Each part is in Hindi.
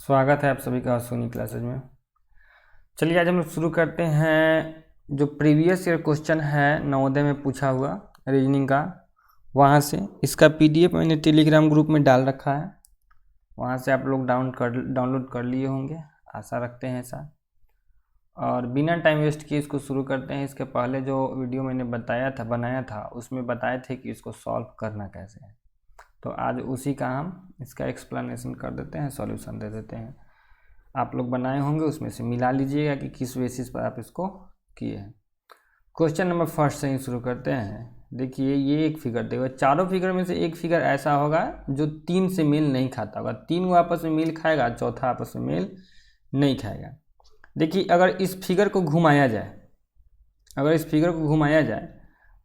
स्वागत है आप सभी का सोनी क्लासेज में। चलिए आज हम लोग शुरू करते हैं। जो प्रीवियस ईयर क्वेश्चन है नवोदय में पूछा हुआ रीजनिंग का, वहाँ से इसका पीडीएफ मैंने टेलीग्राम ग्रुप में डाल रखा है। वहाँ से आप लोग डाउनलोड कर लिए होंगे, आशा रखते हैं ऐसा। और बिना टाइम वेस्ट किए इसको शुरू करते हैं। इसके पहले जो वीडियो मैंने बनाया था उसमें बताए थे कि इसको सॉल्व करना कैसे है, तो आज उसी का हम इसका एक्सप्लेनेशन कर देते हैं, सॉल्यूशन दे देते हैं। आप लोग बनाए होंगे, उसमें से मिला लीजिएगा कि किस बेसिस पर आप इसको किए हैं। क्वेश्चन नंबर फर्स्ट से ही शुरू करते हैं। देखिए ये एक फिगर देगा, चारों फिगर में से एक फिगर ऐसा होगा जो 3 से मेल नहीं खाता होगा। 3 वो आपस में मेल खाएगा, चौथा आपस में मेल नहीं खाएगा। देखिए अगर इस फिगर को घुमाया जाए,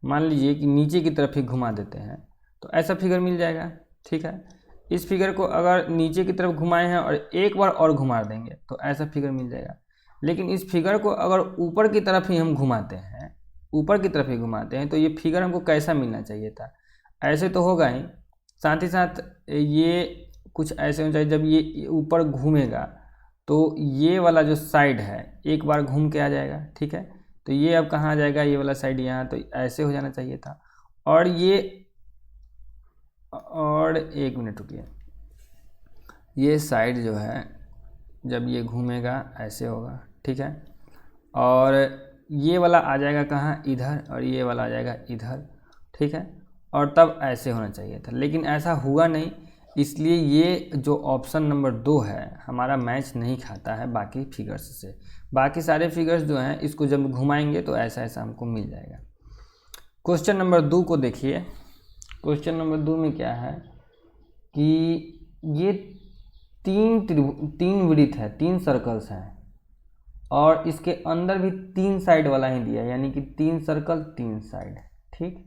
मान लीजिए कि नीचे की तरफ ही घुमा देते हैं तो ऐसा फिगर मिल जाएगा। ठीक है, इस फिगर को अगर नीचे की तरफ घुमाए हैं और एक बार और घुमा देंगे तो ऐसा फिगर मिल जाएगा। लेकिन इस फिगर को अगर ऊपर की तरफ ही हम घुमाते हैं तो ये फिगर हमको कैसा मिलना चाहिए था? ऐसे तो होगा ही, साथ ही साथ ये कुछ ऐसे होना चाहिए। जब ये ऊपर घूमेगा तो ये वाला जो साइड है एक बार घूम के आ जाएगा। ठीक है, तो ये अब कहाँ आ जाएगा? ये वाला साइड यहाँ, तो ऐसे हो जाना चाहिए था। और एक मिनट रुकिए, ये साइड जो है जब ये घूमेगा ऐसे होगा। ठीक है, और ये वाला आ जाएगा कहाँ? इधर, और ये वाला आ जाएगा इधर। ठीक है, और तब ऐसे होना चाहिए था, लेकिन ऐसा हुआ नहीं। इसलिए ये जो ऑप्शन नंबर 2 है हमारा मैच नहीं खाता है बाकी फिगर्स से। बाकी सारे फिगर्स जो हैं इसको जब घुमाएंगे तो ऐसा ऐसा हमको मिल जाएगा। क्वेश्चन नंबर 2 को देखिए। क्वेश्चन नंबर 2 में क्या है कि ये तीन वृत्त है, 3 सर्कल्स हैं, और इसके अंदर भी 3 साइड वाला ही दिया है, यानी कि 3 सर्कल 3 साइड। ठीक,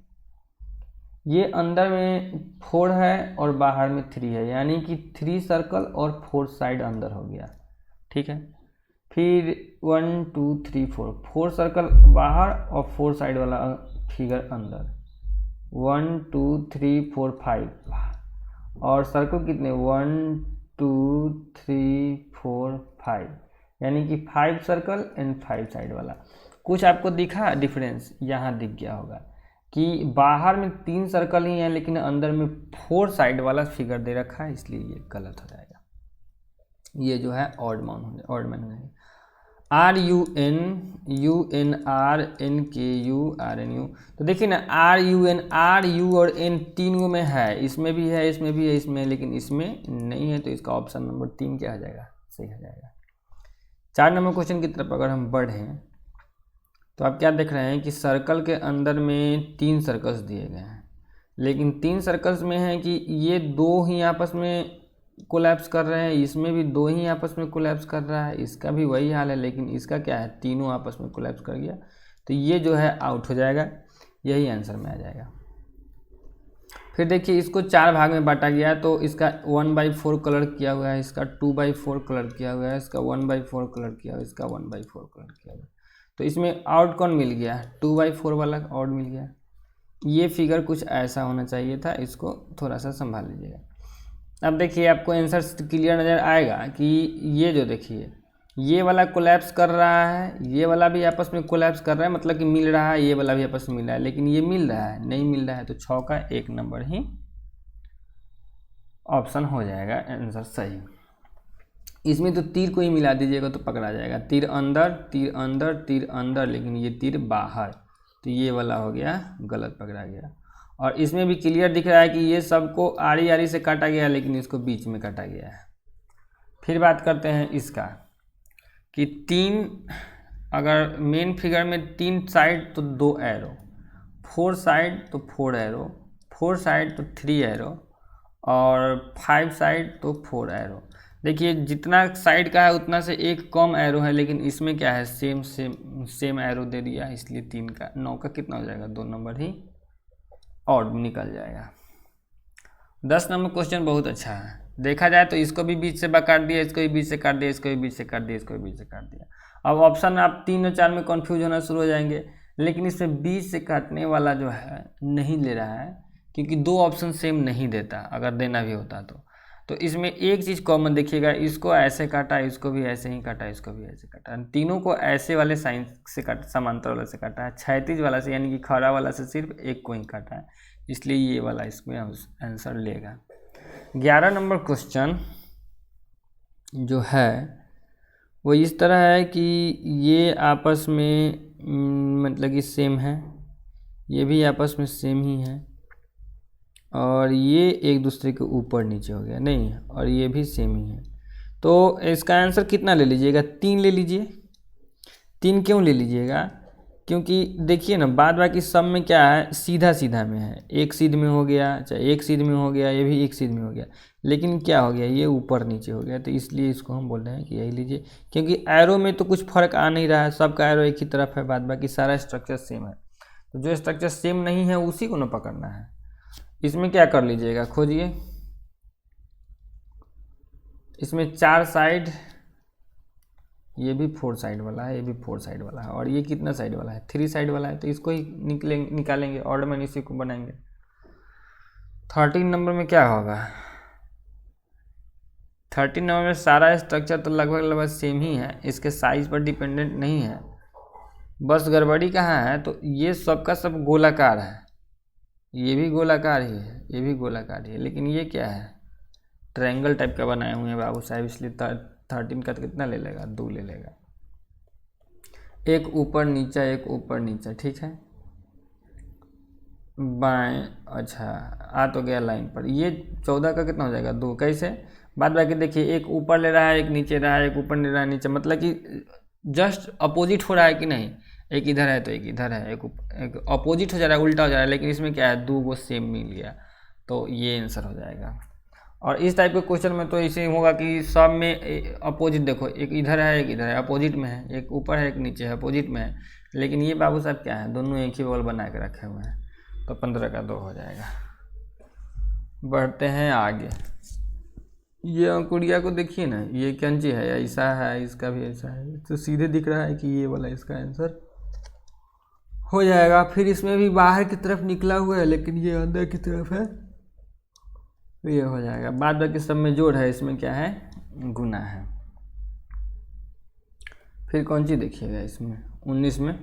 ये अंदर में 4 है और बाहर में 3 है, यानी कि 3 सर्कल और 4 साइड अंदर हो गया। ठीक है, फिर 1 2 3 4 सर्कल बाहर और 4 साइड वाला फिगर अंदर। 1 2 3 4 5 और सर्कल कितने? 1 2 3 4 5, यानी कि 5 सर्कल एंड 5 साइड वाला। कुछ आपको दिखा डिफरेंस? यहाँ दिख गया होगा कि बाहर में 3 सर्कल ही है लेकिन अंदर में 4 साइड वाला फिगर दे रखा है, इसलिए ये गलत हो जाएगा। ये जो है ऑड मैन हो जाएगा। RUN तो देखिए ना, RU और N 3 में है, इसमें भी है, इसमें, लेकिन इसमें नहीं है, तो इसका ऑप्शन नंबर 3 क्या हो जाएगा? सही हो जाएगा। 4 नंबर क्वेश्चन की तरफ अगर हम बढ़ें तो आप क्या देख रहे हैं कि सर्कल के अंदर में 3 सर्कल्स दिए गए हैं, लेकिन 3 सर्कल्स में है कि ये 2 ही आपस में कोलैप्स कर रहे हैं, इसमें भी 2 ही आपस में कोलैप्स कर रहा है, इसका भी वही हाल है, लेकिन इसका क्या है? तीनों आपस में कोलैप्स कर गया, तो ये जो है आउट हो जाएगा, यही आंसर में आ जाएगा। फिर देखिए इसको 4 भाग में बांटा गया, तो इसका 1/4 कलर किया हुआ है, इसका 2/4 कलर किया हुआ है, इसका 1/4 कलर किया हुआ है, इसका 1/4 कलर किया हुआ है। तो इसमें आउट कौन मिल गया? 2/4 वाला आउट मिल गया। ये फिगर कुछ ऐसा होना चाहिए था, इसको थोड़ा सा संभाल लीजिएगा। अब देखिए आपको आंसर क्लियर नज़र आएगा कि ये जो देखिए ये वाला कोलैप्स कर रहा है, ये वाला भी आपस में कोलैप्स कर रहा है, मतलब कि मिल रहा है, ये वाला भी आपस में मिल रहा है, लेकिन ये मिल रहा है नहीं मिल रहा है, तो 6 का 1 नंबर ही ऑप्शन हो जाएगा आंसर सही। इसमें तो तीर को ही मिला दीजिएगा तो पकड़ा जाएगा, तीर अंदर तीर अंदर तीर अंदर, लेकिन ये तीर बाहर, तो ये वाला हो गया गलत, पकड़ा गया। और इसमें भी क्लियर दिख रहा है कि ये सबको आरी आरी से काटा गया है, लेकिन इसको बीच में काटा गया है। फिर बात करते हैं इसका कि 3, अगर मेन फिगर में 3 साइड तो 2 एरो, 4 साइड तो 4 एरो, 4 साइड तो 3 एरो, और 5 साइड तो 4 एरो। देखिए जितना साइड का है उतना से एक कम एरो है, लेकिन इसमें क्या है? सेम एरो दे दिया, इसलिए 3 का 9 का कितना हो जाएगा? 2 नंबर ही ऑड निकल जाएगा। 10 नंबर क्वेश्चन बहुत अच्छा है, देखा जाए तो इसको भी बीच से काट दिया, इसको भी बीच से काट दिया, इसको भी बीच से काट दिया, इसको भी बीच से काट दिया। अब ऑप्शन आप 3 और 4 में कंफ्यूज होना शुरू हो जाएंगे, लेकिन इसमें बीच से काटने वाला जो है नहीं ले रहा है, क्योंकि 2 ऑप्शन सेम नहीं देता, अगर देना भी होता तो इसमें एक चीज़ कॉमन देखिएगा, इसको ऐसे काटा, इसको भी ऐसे ही काटा, इसको भी ऐसे काटा, तीनों को ऐसे वाले साइन से काटा, समांतर वाला से काटा है, क्षैतिज वाला से यानी कि खड़ा वाला से सिर्फ एक को ही काटा है, इसलिए ये वाला इसमें आंसर लेगा। 11 नंबर क्वेश्चन जो है वो इस तरह है कि ये आपस में मतलब कि सेम है, ये भी आपस में सेम ही है, और ये एक दूसरे के ऊपर नीचे हो गया नहीं, और ये भी सेम ही है। तो इसका आंसर कितना ले लीजिएगा? 3 ले लीजिए। 3 क्यों ले लीजिएगा? क्योंकि देखिए ना, बाद बाकी सब में क्या है, सीधा सीधा में है, एक सीध में हो गया, चाहे एक सीध में हो गया, ये भी एक सीध में हो गया, लेकिन क्या हो गया, ये ऊपर नीचे हो गया, तो इसलिए इसको हम बोल रहे हैं कि यही लीजिए। क्योंकि एरो में तो कुछ फर्क आ नहीं रहा है, सबका एरो एक ही तरफ है, बाद बाकी सारा स्ट्रक्चर सेम है। तो जो स्ट्रक्चर सेम नहीं है उसी को ना पकड़ना है। इसमें क्या कर लीजिएगा, खोजिए। इसमें 4 साइड, ये भी 4 साइड वाला है, ये भी 4 साइड वाला है, और ये कितना साइड वाला है, 3 साइड वाला है, तो इसको ही निकालेंगे, ऑर्डर में इसी को बनाएंगे। 13 नंबर में क्या होगा? 13 नंबर में सारा स्ट्रक्चर तो लगभग सेम ही है, इसके साइज पर डिपेंडेंट नहीं है, बस गड़बड़ी कहाँ है, तो ये सबका सब गोलाकार है, ये भी गोलाकार ही है, ये भी गोलाकार ही है, लेकिन ये क्या है, ट्रायंगल टाइप का बनाए हुए हैं बाबू साहब, इसलिए 13 का तो कितना ले लेगा, 2 ले लेगा। एक ऊपर नीचा, एक ऊपर नीचा, ठीक है, बाएं, अच्छा आ तो गया लाइन पर। ये 14 का कितना हो जाएगा, 2। कैसे? बाद बाकी देखिए, एक ऊपर ले रहा है, एक नीचे रहा है, एक ऊपर ले रहा है, नीचे, मतलब कि जस्ट अपोजिट हो रहा है कि नहीं, एक इधर है तो एक इधर है, एक अपोजिट हो जा रहा है, उल्टा हो जा रहा है, लेकिन इसमें क्या है, 2 को सेम मिल गया, तो ये आंसर हो जाएगा। और इस टाइप के क्वेश्चन में तो ऐसे होगा कि सब में अपोजिट, देखो एक इधर है, एक इधर है, अपोजिट में है, एक ऊपर है, एक नीचे है, अपोजिट में है, लेकिन ये बाबू साहब क्या है, दोनों एक ही बगल बना के रखे हुए हैं, तो 15 का 2 हो जाएगा। बढ़ते हैं आगे। ये अंकुरिया को देखिए ना, ये कैंची है, ऐसा है, इसका भी ऐसा है, तो सीधे दिख रहा है कि ये वाला इसका आंसर हो जाएगा। फिर इसमें भी बाहर की तरफ निकला हुआ है, लेकिन ये अंदर की तरफ है, तो ये हो जाएगा। बाद बाकी सब में जोड़ है, इसमें क्या है, गुना है। फिर कौन सी देखिएगा इसमें, 19 में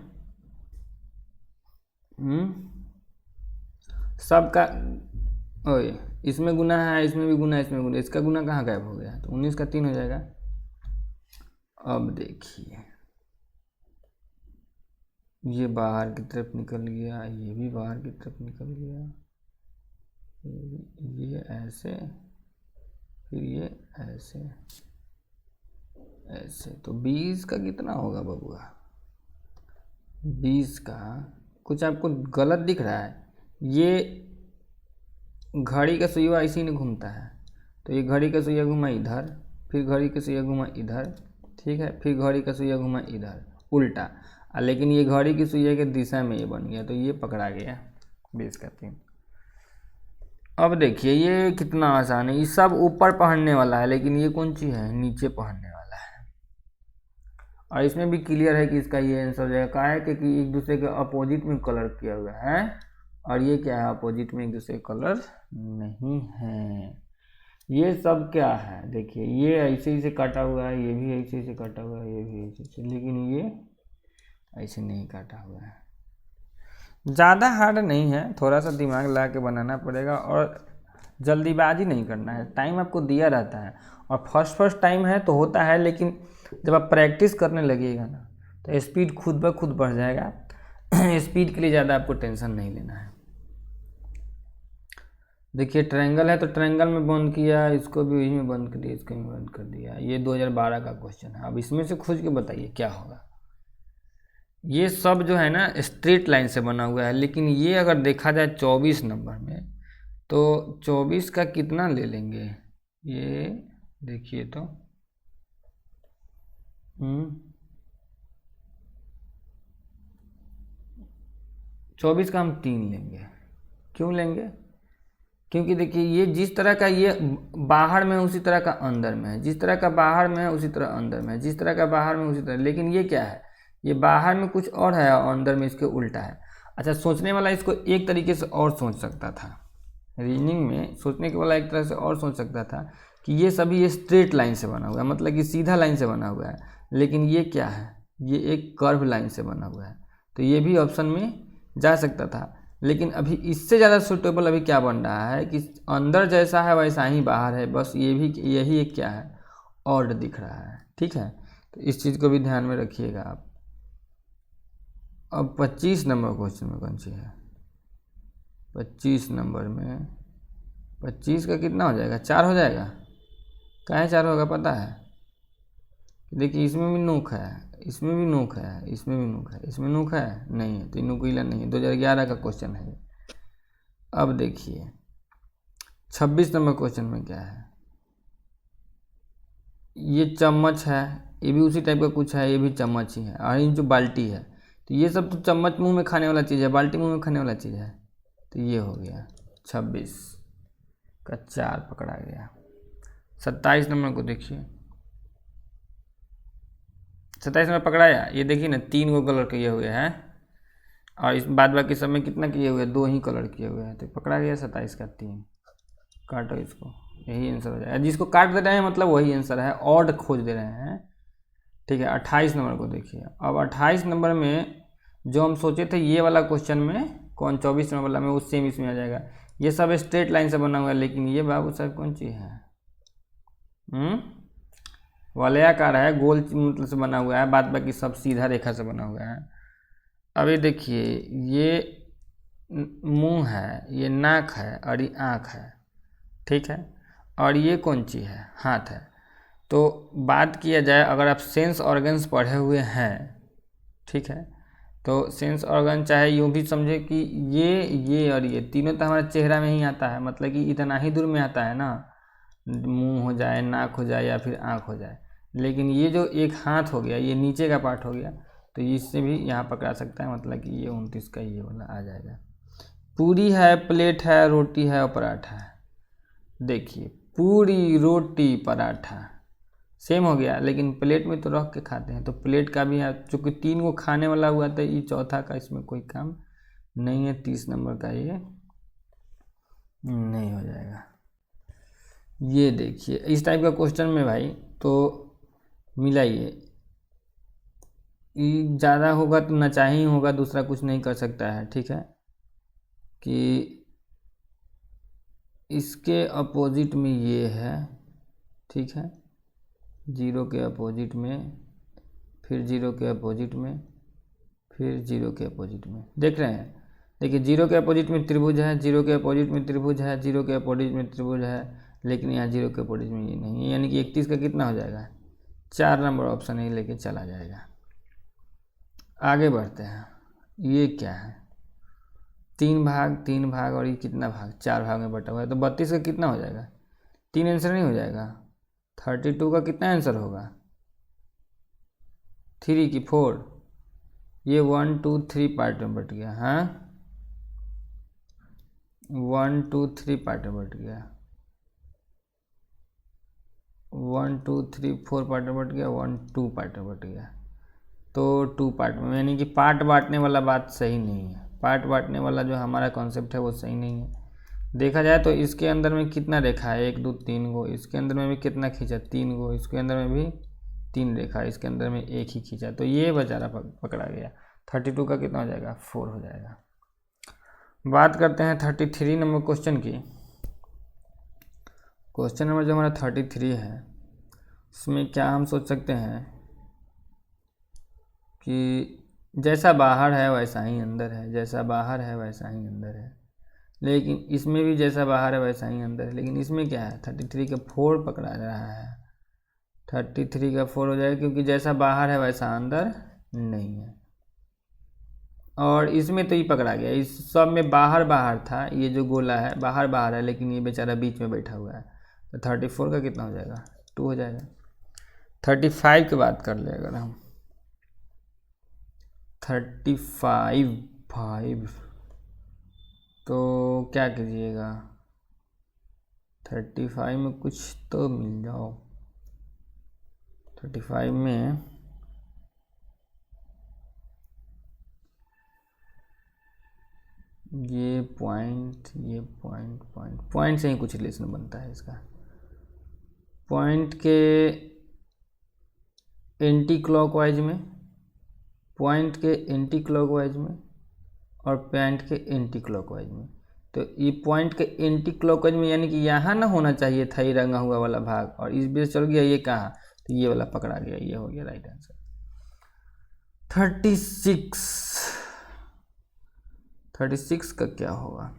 सबका, ओए इसमें गुना है, इसमें भी गुना है, इसमें गुना, इसका गुना कहाँ गायब हो गया, तो 19 का 3 हो जाएगा। अब देखिए, ये बाहर की तरफ निकल गया, ये भी बाहर की तरफ निकल गया, ये ऐसे, फिर ये ऐसे ऐसे, तो 20 का कितना होगा बबुआ, 20 का कुछ आपको गलत दिख रहा है। ये घड़ी का सुइया ऐसे ही नहीं घूमता है, तो ये घड़ी का सुइया घुमा इधर, फिर घड़ी का सुइया घुमा इधर, ठीक है, फिर घड़ी का सुइया घुमा इधर, उल्टा, लेकिन ये घड़ी की सुइया के दिशा में ये बन गया, तो ये पकड़ा गया 20 का 3। अब देखिए, ये कितना आसान है, ये सब ऊपर पहनने वाला है, लेकिन ये कौन सी है, नीचे पहनने वाला है। और इसमें भी क्लियर है कि इसका ये आंसर हो जाएगा, कहा है कि एक दूसरे के अपोजिट में कलर किया हुआ है, और ये क्या है, अपोजिट में एक दूसरे कलर नहीं है। ये सब क्या है, देखिए, ये ऐसे ही से काटा हुआ है, ये भी ऐसे ही से काटा हुआ है, ये भी ऐसे से, लेकिन ये ऐसे नहीं काटा हुआ है। ज़्यादा हार्ड नहीं है, थोड़ा सा दिमाग लगा के बनाना पड़ेगा, और जल्दीबाजी नहीं करना है, टाइम आपको दिया रहता है, और फर्स्ट टाइम है तो होता है, लेकिन जब आप प्रैक्टिस करने लगिएगा ना, तो स्पीड खुद ब खुद बढ़ जाएगा। स्पीड के लिए ज़्यादा आपको टेंशन नहीं लेना है। देखिए, ट्रायंगल है तो ट्रायंगल में बंद किया, इसको भी वही में बंद कर दिया, इसको भी बंद कर दिया। ये 2012 का क्वेश्चन है। अब इसमें से खोज के बताइए क्या होगा। ये सब जो है ना स्ट्रेट लाइन से बना हुआ है, लेकिन ये अगर देखा जाए 24 नंबर में, तो 24 का कितना ले लेंगे, ये देखिए तो 24 का हम 3 लेंगे। क्यों लेंगे? क्योंकि देखिए, ये जिस तरह का ये बाहर में उसी तरह का अंदर में है, जिस तरह का बाहर में है उसी तरह अंदर में है, जिस तरह का बाहर में उसी तरह, लेकिन ये क्या है, ये बाहर में कुछ और है और अंदर में इसके उल्टा है। अच्छा, सोचने वाला इसको एक तरीके से और सोच सकता था, रीजनिंग में सोचने के वाला एक तरह से और सोच सकता था कि ये सभी स्ट्रेट लाइन से बना हुआ है, मतलब कि सीधा लाइन से बना हुआ है, लेकिन ये क्या है, ये एक कर्व लाइन से बना हुआ है। तो ये भी ऑप्शन में जा सकता था, लेकिन अभी इससे ज़्यादा सूटेबल अभी क्या बन रहा है कि अंदर जैसा है वैसा ही बाहर है, बस ये भी यही एक क्या है, ऑड दिख रहा है। ठीक है, तो इस चीज़ को भी ध्यान में रखिएगा आप। अब 25 नंबर क्वेश्चन में कौन सी है, 25 नंबर में 25 का कितना हो जाएगा, 4 हो जाएगा। काहे 4 होगा पता है, देखिए इसमें भी नोक है, इसमें भी नोक है, इसमें भी नोक है, इसमें नोक है नहीं है, तो नुकीला नहीं है। 2011 का क्वेश्चन है ये। अब देखिए 26 नंबर क्वेश्चन में क्या है, ये चम्मच है, ये भी उसी टाइप का कुछ है, ये भी चम्मच ही है, और ये जो बाल्टी है, तो ये सब तो चम्मच मुंह में खाने वाला चीज़ है, बाल्टी मुंह में खाने वाला चीज़ है। तो ये हो गया 26 का 4 पकड़ा गया। 27 नंबर को देखिए, 27 नंबर पकड़ाया, ये देखिए ना 3 गो कलर किए हुए हैं, और इस बाद बाकी सब में कितना किए हुए हैं, 2 ही कलर किए हुए हैं, तो पकड़ा गया 27 का 3। काटो इसको, यही आंसर हो जाएगा। जिसको काट दे रहे हैं मतलब वही आंसर है, ऑड खोज दे रहे हैं। ठीक है, 28 नंबर को देखिए। अब 28 नंबर में जो हम सोचे थे ये वाला क्वेश्चन में, कौन 24 नंबर वाला में, वो सेम इसमें आ जाएगा। ये सब स्ट्रेट लाइन से बना हुआ है, लेकिन ये बाबू साहब कौन चीज़ है, वलयाकार है, गोल मतलब से बना हुआ है, बाद बाकी सब सीधा रेखा से बना हुआ है। अभी देखिए ये मुंह है, ये नाक है, और ये आँख है। ठीक है, और ये कौन चीज़ है, हाथ है। तो बात किया जाए, अगर आप सेंस ऑर्गन्स पढ़े हुए हैं, ठीक है, तो सेंस ऑर्गन चाहे यूँ भी समझे कि ये और ये तीनों तो हमारे चेहरा में ही आता है, मतलब कि इतना ही दूर में आता है ना, मुंह हो जाए, नाक हो जाए, या फिर आँख हो जाए। लेकिन ये जो एक हाथ हो गया, ये नीचे का पार्ट हो गया, तो इससे भी यहाँ पकड़ा सकता है, मतलब कि ये 29 का ये वाला आ जाएगा। पूरी है, प्लेट है, रोटी है और पराठा है। देखिए पूरी, रोटी, पराठा सेम हो गया, लेकिन प्लेट में तो रख के खाते हैं, तो प्लेट का भी है, चूँकि 3 को खाने वाला हुआ था, ये चौथा का इसमें कोई काम नहीं है। 30 नंबर का ये नहीं हो जाएगा। ये देखिए इस टाइप का क्वेश्चन में भाई तो मिलाइए, ज़्यादा होगा तो नचा ही होगा, दूसरा कुछ नहीं कर सकता है। ठीक है, कि इसके अपोजिट में ये है, ठीक है, 0 के अपोजिट में, फिर 0 के अपोजिट में, फिर 0 के अपोजिट में, देख रहे हैं। देखिए 0 के अपोजिट में त्रिभुज है, 0 के अपोजिट में त्रिभुज है, 0 के अपोजिट में त्रिभुज है, लेकिन यहाँ 0 के अपोजिट में ये नहीं है, यानी कि 31 का कितना हो जाएगा, 4 नंबर ऑप्शन ही लेके चला जाएगा। आगे बढ़ते हैं, ये क्या है, 3 भाग 3 भाग, और ये कितना भाग, 4 भाग में बटा हुआ है, तो 32 का कितना हो जाएगा, 3 आंसर नहीं हो जाएगा। 32 का कितना आंसर होगा, 3 की 4, ये 1 2 3 पार्ट में बट गया। हाँ 1 2 3 पार्ट में बट गया, 1 2 3 4 पार्ट में बट गया, 1 2 पार्ट में बट गया, तो 2 पार्ट में, यानी कि पार्ट बांटने वाला बात सही नहीं है। पार्ट बांटने वाला जो हमारा कॉन्सेप्ट है वो सही नहीं है। देखा जाए तो इसके अंदर में कितना रेखा है, 1 2 3 गो, इसके अंदर में भी कितना खींचा, 3 गो, इसके अंदर में भी 3 रेखा, इसके अंदर में 1 ही खींचा, तो ये बेचारा पकड़ा गया। 32 का कितना हो जाएगा, 4 हो जाएगा। बात करते हैं 33 नंबर क्वेश्चन की। क्वेश्चन नंबर जो हमारा 33 है, उसमें क्या हम सोच सकते हैं कि जैसा बाहर है वैसा ही अंदर है, जैसा बाहर है वैसा ही अंदर है, लेकिन इसमें भी जैसा बाहर है वैसा ही अंदर है, लेकिन इसमें क्या है, 33 का 4 पकड़ा जा रहा है। 33 का 4 हो जाएगा, क्योंकि जैसा बाहर है वैसा अंदर नहीं है, और इसमें तो ये पकड़ा गया, इस सब में बाहर बाहर था, ये जो गोला है बाहर बाहर है, लेकिन ये बेचारा बीच में बैठा हुआ है, तो 34 का कितना हो जाएगा, 2 हो जाएगा। 35 की बात कर ले अगर हम, 35 तो क्या कीजिएगा, 35 में कुछ तो मिल जाओ। 35 में ये पॉइंट, ये पॉइंट से ही कुछ रिलेशन बनता है इसका। पॉइंट के एंटी क्लॉकवाइज में, पॉइंट के एंटी क्लॉकवाइज में और पॉइंट के एंटी क्लॉकवाइज में। तो ये पॉइंट के एंटी क्लॉकवाइज में यानी कि यहाँ ना होना चाहिए था ये रंगा हुआ वाला भाग, और इस बेस चल गया ये कहाँ, तो ये वाला पकड़ा गया, ये हो गया राइट आंसर। 36 का क्या होगा?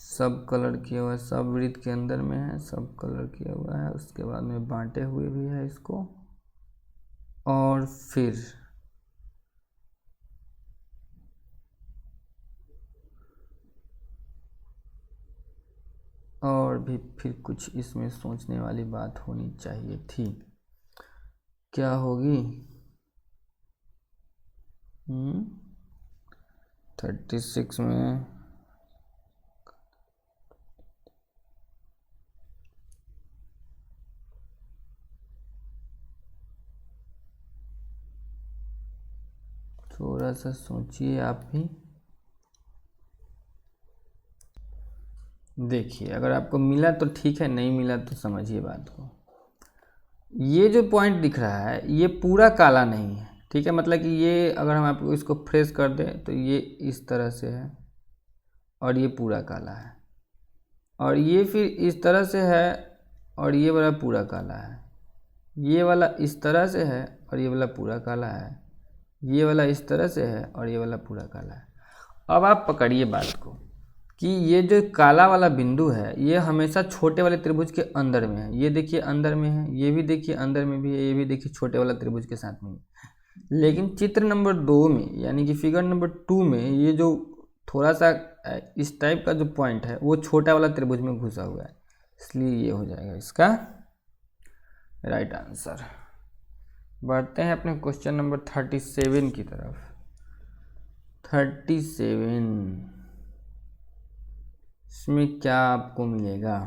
सब कलर किया हुआ है, सब वृत्त के अंदर में है, सब कलर किया हुआ है, उसके बाद में बांटे हुए भी है इसको, और फिर और भी फिर कुछ इसमें सोचने वाली बात होनी चाहिए थी, क्या होगी? 36 में थोड़ा सा सोचिए आप भी। देखिए अगर आपको मिला तो ठीक है, नहीं मिला तो समझिए बात को। ये जो पॉइंट दिख रहा है ये पूरा काला नहीं है, ठीक है, मतलब कि ये अगर हम आपको इसको फ्रेश कर दें तो ये इस तरह से है और ये पूरा काला है, और ये फिर इस तरह से है और ये वाला पूरा काला है, ये वाला इस तरह से है और ये वाला पूरा काला है, ये वाला इस तरह से है और ये वाला पूरा काला है। अब आप पकड़िए बात को कि ये जो काला वाला बिंदु है ये हमेशा छोटे वाले त्रिभुज के अंदर में है, ये देखिए अंदर में है, ये भी देखिए अंदर में भी है, ये भी देखिए छोटे वाला त्रिभुज के साथ में है। लेकिन चित्र नंबर 2 में यानी कि फिगर नंबर 2 में ये जो थोड़ा सा इस टाइप का जो पॉइंट है वो छोटा वाला त्रिभुज में घुसा हुआ है, इसलिए ये हो जाएगा इसका राइट आंसर। बढ़ते हैं अपने क्वेश्चन नंबर 37 की तरफ। 37 इसमें क्या आपको मिलेगा?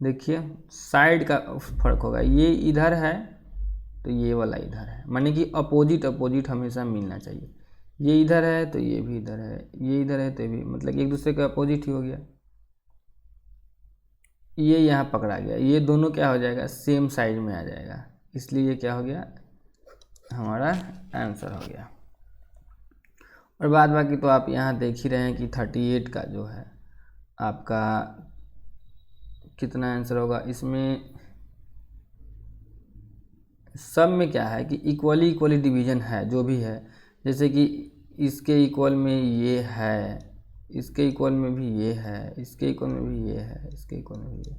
देखिए साइड का फर्क होगा, ये इधर है तो ये वाला इधर है, माने कि अपोजिट हमेशा मिलना चाहिए। ये इधर है तो ये भी इधर है, ये इधर है तो ये भी, मतलब एक दूसरे का अपोजिट ही हो गया। ये यहाँ पकड़ा गया, ये दोनों क्या हो जाएगा, सेम साइड में आ जाएगा, इसलिए ये क्या हो गया, हमारा आंसर हो गया। और बाद बाकी तो आप यहाँ देख ही रहे हैं कि 38 का जो है आपका कितना आंसर होगा। इसमें सब में क्या है कि इक्वली डिवीजन है जो भी है, जैसे कि इसके इक्वल में ये है, इसके इक्वल में भी ये है, इसके इक्वल में भी ये है, इसके इक्वल में भी ये,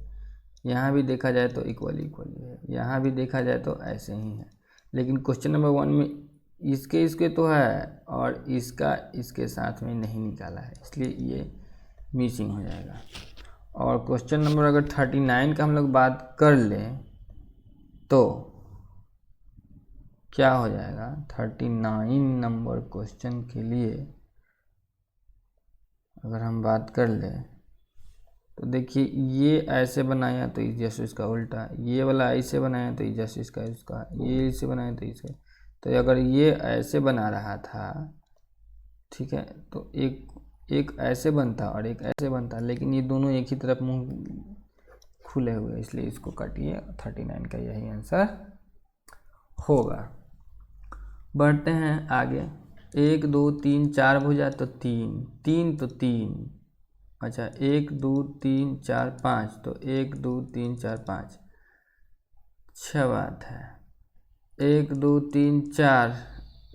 यहाँ भी देखा जाए तो इक्वली है, यहाँ भी देखा जाए तो ऐसे ही है। लेकिन क्वेश्चन नंबर 1 में इसके तो है और इसका इसके साथ में नहीं निकाला है, इसलिए ये मिसिंग हो जाएगा। और क्वेश्चन नंबर अगर 39 का हम लोग बात कर लें तो क्या हो जाएगा, 39 नंबर क्वेश्चन के लिए अगर हम बात कर लें तो देखिए ये ऐसे बनाया तो जैसे इसका उल्टा, ये वाला ऐसे बनाया तो जैसे इसका ये ऐसे बनाया तो इसका, तो अगर ये ऐसे बना रहा था, ठीक है, तो एक ऐसे बनता और एक ऐसे बनता, लेकिन ये दोनों एक ही तरफ मुंह खुले हुए, इसलिए इसको काटिए, 39 का यही आंसर होगा। बढ़ते हैं आगे। 1 2 3 4 भुजा तो 3 तो 3, अच्छा 1 2 3 4 5 तो 1 2 3 4 5, अच्छा बात है। 1 2 3 4,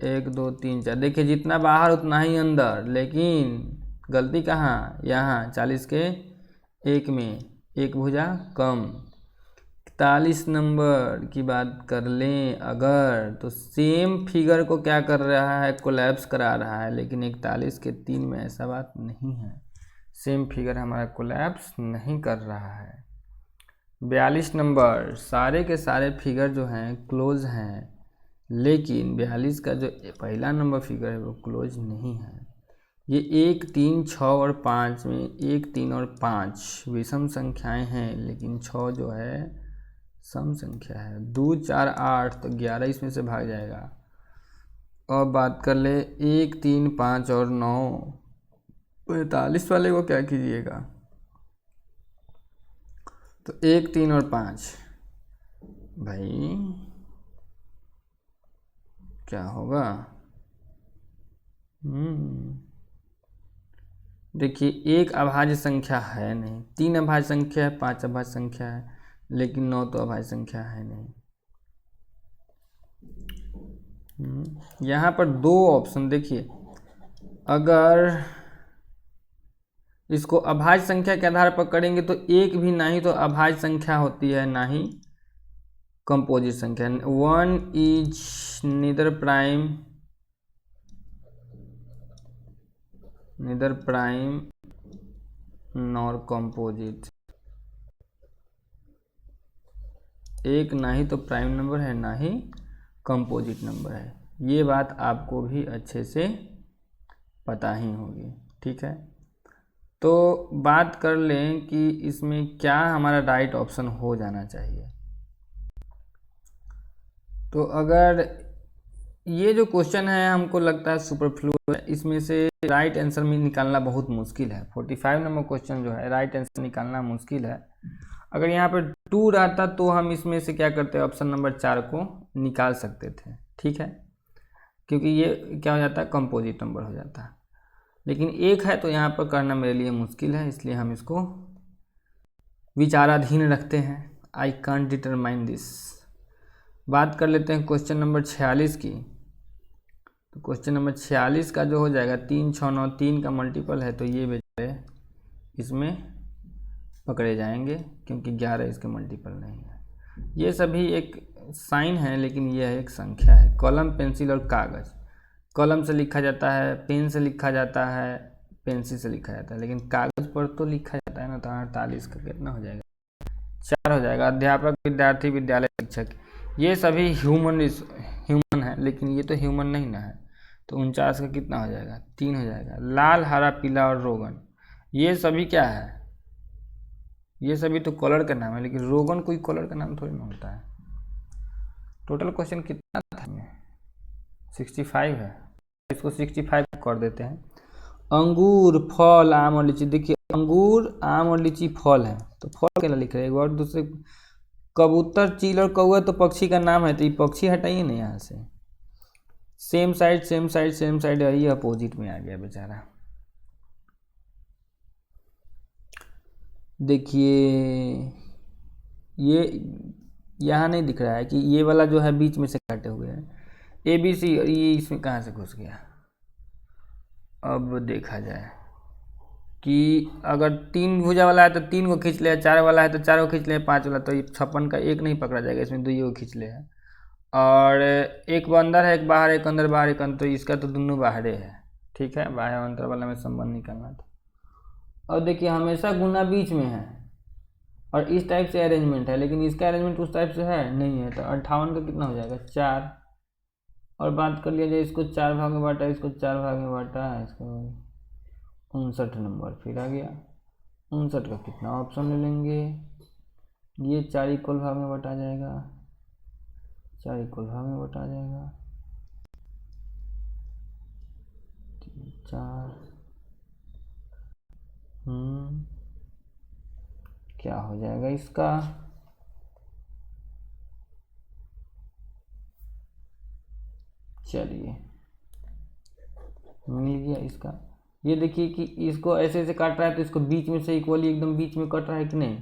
1 2 3 4, देखिए जितना बाहर उतना ही अंदर, लेकिन गलती कहाँ, यहाँ 40 के 1 में एक भुजा कम। 41 नंबर की बात कर लें अगर, तो सेम फिगर को क्या कर रहा है, कोलैप्स करा रहा है, लेकिन 41 के 3 में ऐसा बात नहीं है, सेम फिगर हमारा कोलैप्स नहीं कर रहा है। 42 नंबर, सारे के सारे फिगर जो हैं क्लोज हैं, लेकिन 42 का जो पहला नंबर फिगर है वो क्लोज नहीं है। ये 1 3 6 और 5 में 1 3 और 5 विषम संख्याएं हैं, लेकिन 6 जो है सम संख्या है। 2 4 8 तो 11 इसमें से भाग जाएगा। अब बात कर ले 1 3 5 और 9, 45 वाले को क्या कीजिएगा, तो 1, 3 और 5 भाई क्या होगा। देखिए, एक अभाज्य संख्या है नहीं, 3 अभाज्य संख्या है, 5 अभाज्य संख्या है, लेकिन 9 तो अभाज्य संख्या है नहीं। यहाँ पर 2 ऑप्शन देखिए, अगर इसको अभाज्य संख्या के आधार पर करेंगे तो एक भी ना ही तो अभाज्य संख्या होती है, ना ही कंपोजिट संख्या। 1 is neither prime nor composite. एक ना ही तो प्राइम नंबर है, ना ही कंपोजिट नंबर है। ये बात आपको भी अच्छे से पता ही होगी, ठीक है। तो बात कर लें कि इसमें क्या हमारा राइट ऑप्शन हो जाना चाहिए। तो अगर ये जो क्वेश्चन है हमको लगता है सुपरफ्लू है, इसमें से राइट आंसर में निकालना बहुत मुश्किल है। 45 नंबर क्वेश्चन जो है राइट आंसर निकालना मुश्किल है। अगर यहाँ पर 2 रहता तो हम इसमें से क्या करते, ऑप्शन नंबर 4 को निकाल सकते थे, ठीक है, क्योंकि ये क्या हो जाता है, कंपोजिट नंबर हो जाता है। लेकिन 1 है तो यहाँ पर करना मेरे लिए मुश्किल है, इसलिए हम इसको विचाराधीन रखते हैं। I can't determine this. बात कर लेते हैं क्वेश्चन नंबर 46 की। तो क्वेश्चन नंबर 46 का जो हो जाएगा 3, 6, 9, 3 का मल्टीपल है, तो ये बेचारे इसमें पकड़े जाएंगे क्योंकि 11 इसके मल्टीपल नहीं है। ये सभी एक साइन है, लेकिन यह एक संख्या है। कलम, पेंसिल और कागज़। कलम से लिखा जाता है, पेन से लिखा जाता है, पेंसिल से लिखा जाता है, लेकिन कागज़ पर तो लिखा जाता है ना। तो 48 का कितना हो जाएगा, 4 हो जाएगा। अध्यापक, विद्यार्थी, विद्यालय शिक्षक, ये सभी ह्यूमन है, लेकिन ये तो ह्यूमन नहीं ना है। तो 49 का कितना हो जाएगा, 3 हो जाएगा। लाल, हरा, पीला और रोगन, ये सभी क्या है, ये सभी तो कलर का नाम है, लेकिन रोगन कोई कलर का नाम थोड़ी ना होता है। टोटल क्वेश्चन कितना था, 65 है, इसको 65 कर देते हैं। अंगूर, फल, आम और लीची। देखिए, अंगूर, आम और लीची फल है, तो फल क्या लिख रहे हैं, और दूसरे कबूतर, चील और कौआ तो पक्षी का नाम है, तो ये पक्षी हटाइए ना यहाँ से। सेम साइड, ये अपोजिट में आ गया बेचारा। देखिए, ये यहाँ नहीं दिख रहा है कि ये वाला जो है बीच में से काटे हुए हैं ABC, और ये इसमें कहाँ से घुस गया। अब देखा जाए कि अगर 3 भुजा वाला है तो 3 को खींच ले, 4 वाला है तो 4 को खींच ले, 5 वाला, तो ये 56 का 1 नहीं पकड़ा जाएगा, इसमें 2 को खींच ले है। और एक अंदर है, एक बाहर, एक अंदर बाहर, एक अंदर, तो इसका तो दोनों बाहरे है, ठीक है। बाहर अंतर वाला में संबंध निकालना था। और देखिए, हमेशा गुना बीच में है और इस टाइप से अरेंजमेंट है, लेकिन इसका अरेंजमेंट उस टाइप से है नहीं है। तो 58 का कितना हो जाएगा, 4। और बात कर लिया जाए, इसको 4 भाग में बांटा, इसको 4 भाग में बांटा, इसको 59 नंबर फिर आ गया। 59 का कितना ऑप्शन ले लेंगे, ये 4 इक्वल भाग में बटा जाएगा, 4 इक्वल भाग में बटा जाएगा, 4। क्या हो जाएगा इसका, चलिए मिल गया इसका। ये देखिए कि इसको ऐसे ऐसे काट रहा है, तो इसको बीच में से इक्वली एकदम बीच में कट रहा है कि नहीं,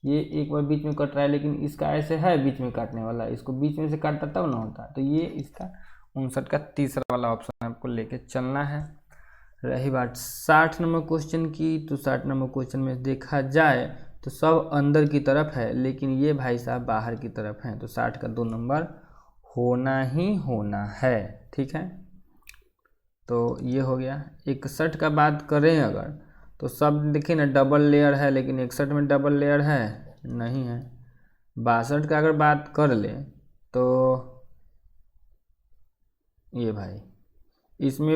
ये एक बार बीच में कट रहा है, लेकिन इसका ऐसे है बीच में काटने वाला, इसको बीच में से काटता तब ना होता। तो ये इसका 59 का तीसरा वाला ऑप्शन आपको लेके चलना है। रही बात 60 नंबर क्वेश्चन की, तो 60 नंबर क्वेश्चन में देखा जाए तो सब अंदर की तरफ है, लेकिन ये भाई साहब बाहर की तरफ हैं, तो 60 का 2 नंबर होना ही होना है, ठीक है। तो ये हो गया। 61 का बात करें अगर, तो सब देखिए ना डबल लेयर है, लेकिन 61 में डबल लेयर है नहीं है। 62 का अगर बात कर ले तो ये भाई, इसमें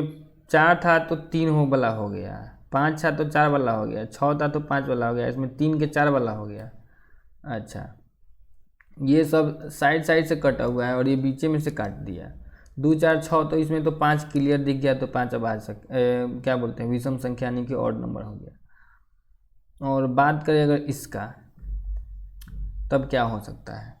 4 था तो 3 वाला हो गया, 5 था तो 4 वाला हो गया, 6 था तो 5 वाला हो गया, इसमें 3 के 4 वाला हो गया। अच्छा, ये सब साइड से कटा हुआ है और ये बीचे में से काट दिया। 2 4 6, तो इसमें तो 5 क्लियर दिख गया, तो 5 अब आ क्या बोलते हैं, विषम संख्या यानी कि ऑड नंबर हो गया। और बात करें अगर इसका, तब क्या हो सकता है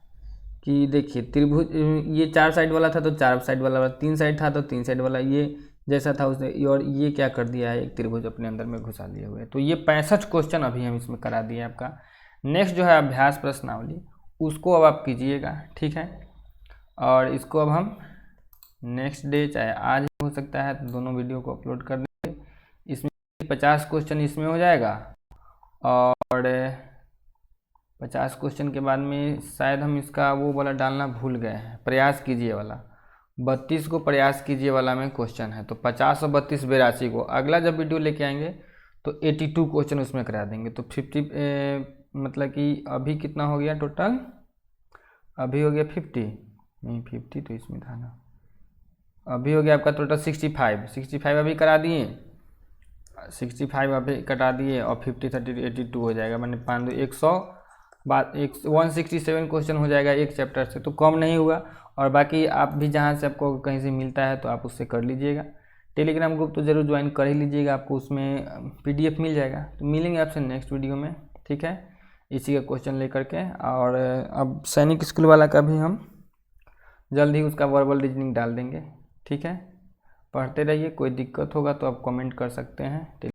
कि देखिए त्रिभुज, ये 4 साइड वाला था तो 4 साइड वाला, 3 साइड था तो 3 साइड वाला, ये जैसा था उसने, और ये क्या कर दिया है, एक त्रिभुज अपने अंदर में घुसा लिए हुए। तो ये 65 क्वेश्चन अभी हम इसमें करा दिए आपका। नेक्स्ट जो है अभ्यास प्रश्नावली, उसको अब आप कीजिएगा, ठीक है। और इसको अब हम नेक्स्ट डे चाहे आज हो सकता है, तो दोनों वीडियो को अपलोड कर देंगे। इसमें 50 क्वेश्चन इसमें हो जाएगा, और 50 क्वेश्चन के बाद में शायद हम इसका वो वाला डालना भूल गए हैं, प्रयास कीजिए वाला, 32 को प्रयास कीजिए वाला में क्वेश्चन है। तो 50 और 32 82 को अगला जब वीडियो लेके आएंगे तो 82 क्वेश्चन उसमें करा देंगे। तो 50 मतलब कि अभी कितना हो गया टोटल, अभी हो गया 50 नहीं, 50 तो इसमें था ना, अभी हो गया आपका टोटल 65 अभी करा दिए, 65 अभी कटा दिए, और 50 30 82 हो जाएगा, मैंने 5 100 बात 167 क्वेश्चन हो जाएगा एक चैप्टर से, तो कम नहीं हुआ। और बाकी आप भी जहाँ से आपको कहीं से मिलता है तो आप उससे कर लीजिएगा। टेलीग्राम ग्रुप तो ज़रूर ज्वाइन कर ही लीजिएगा, आपको उसमें PDF मिल जाएगा। तो मिलेंगे आपसे नेक्स्ट वीडियो में, ठीक है, इसी का क्वेश्चन लेकर के। और अब सैनिक स्कूल वाला का भी हम जल्द ही उसका वर्बल रीजनिंग डाल देंगे, ठीक है। पढ़ते रहिए, कोई दिक्कत होगा तो आप कमेंट कर सकते हैं।